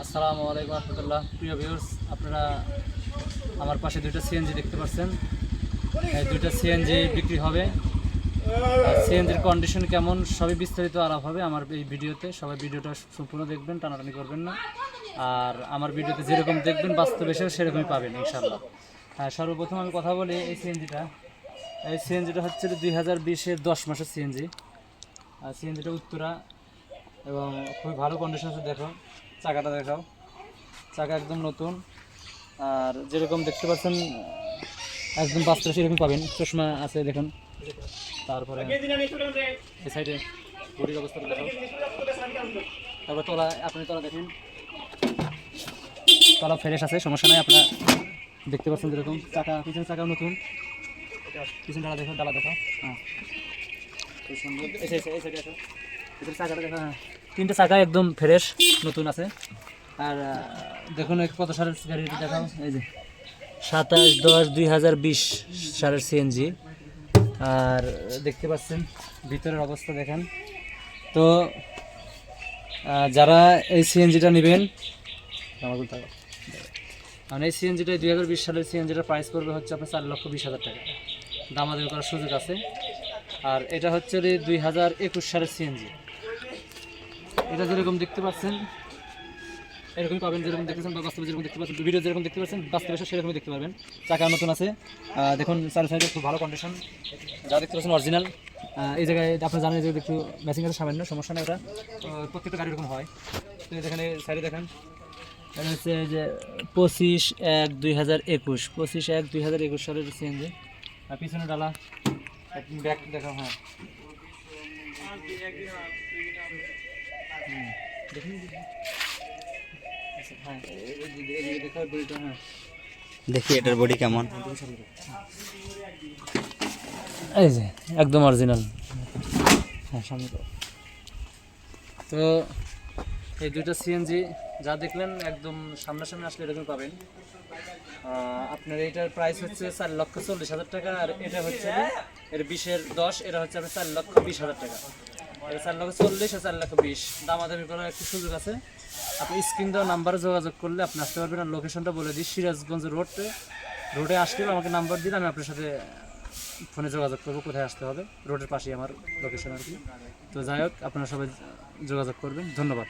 আসসালামু আলাইকুম রহমতুল্লাহ। প্রিয় ভিউয়ার্স, আপনারা আমার পাশে দুইটা সিএনজি দেখতে পাচ্ছেন। এই দুইটা সিএনজি বিক্রি হবে। সিএনজির কন্ডিশন কেমন সবই বিস্তারিত আলাপ হবে আমার এই ভিডিওতে। সবাই ভিডিওটা সম্পূর্ণ দেখবেন, টানাটানি করবেন না। আর আমার ভিডিওতে যেরকম দেখবেন বাস্তবে এসেও সেরকমই পাবেন ইনশাআল্লাহ। সর্বপ্রথম আমি কথা বলি এই সিএনজিটা হচ্ছে 2020-এর 10 মাসের সিএনজি। আর সিএনজিটা উত্তরা এবং খুবই ভালো কন্ডিশন আছে। দেখো চাকাটা দেখাও, চাকা একদম নতুন। আর যেরকম দেখতে পাচ্ছেন একদম বাস্তবে সেরকম পাবেন। চশমা আছে দেখুন। তারপরে এই সাইডে বডির অবস্থাটা দেখো। তারপর তলা, আপনি তলা দেখেন, তলা ফ্রেশ আছে, সমস্যা নাই। আপনারা দেখতে পাচ্ছেন যেরকম চাকা, পিছনের চাকাও নতুন। পিছন ডালা দেখো, ডালা দেখো। হ্যাঁ খুব সুন্দর। এই সাইডে আসো, পিছনের চাকাটা দেখো। হ্যাঁ তিনটে চাকা একদম ফ্রেশ নতুন আছে। আর দেখুন কত সালের গাড়িটা দেখাও। এই যে 27/10/2020 সালের সিএনজি। আর দেখতে পাচ্ছেন ভিতরের অবস্থা দেখেন। তো যারা এই সিএনজিটা নেবেন, কারণ এই সিএনজিটা 2020 সালের সিএনজিটার প্রাইস পড়বে হচ্ছে আপনার 4,20,000 টাকা। দামাদামি করার সুযোগ আছে। আর এটা হচ্ছে 2021 সালের সিএনজি। এটা যেরকম দেখতে পাচ্ছেন এরকমই পাবেন, যেরকম দেখতেছেন বা বাস্তবে যেরকম দেখতে পাচ্ছেন, ভিডিও যেরকম দেখতে পাচ্ছেন বাস্তবে সেরকমই দেখতে পারবেন। চাকা নতুন আছে। দেখুন চার সাইডে খুব ভালো কন্ডিশন, যা দেখতে পাচ্ছেন অরিজিনাল। এই জায়গায় আপনি জানেন যে একটু ম্যাচিং আছে, সামান্য সমস্যা নেই, ওটা প্রত্যেকটা গাড়ি এরকম হয়। তো এখানে সাইডে দেখেন এটা হচ্ছে যে 25/1/2021 25/1/2021 সালের সিএনজি। আর পিছনে ডালা, ব্যাক দেখো। হ্যাঁ দেখুন। হ্যাঁ দেখো বডিটা। হ্যাঁ দেখি এটার বডি কেমন। এই যে একদম অরিজিনাল। হ্যাঁ সামনে তো এই দুইটা সিএনজি যা দেখলেন একদম সামনাসামনি আসলে এরকম পাবেন। আপনার এটার প্রাইস হচ্ছে 4,40,000 টাকা। আর এটা হচ্ছে এর 20/10, এটা হচ্ছে আপনার 4,20,000 টাকা। এটা 4,40,000 আর 4,20,000 দামাদামি করার একটু সুযোগ আছে। আপনি স্ক্রিন দেওয়া নাম্বারে যোগাযোগ করলে আপনি আসতে পারবেন। আর লোকেশনটা বলে দিই, সিরাজগঞ্জ রোডে আসলে আমাকে নাম্বার দিলে আমি আপনার সাথে ফোনে যোগাযোগ করবো কোথায় আসতে হবে। রোডের পাশেই আমার লোকেশন আর কি। তো যাই হোক, আপনারা সবাই যোগাযোগ করবেন। ধন্যবাদ।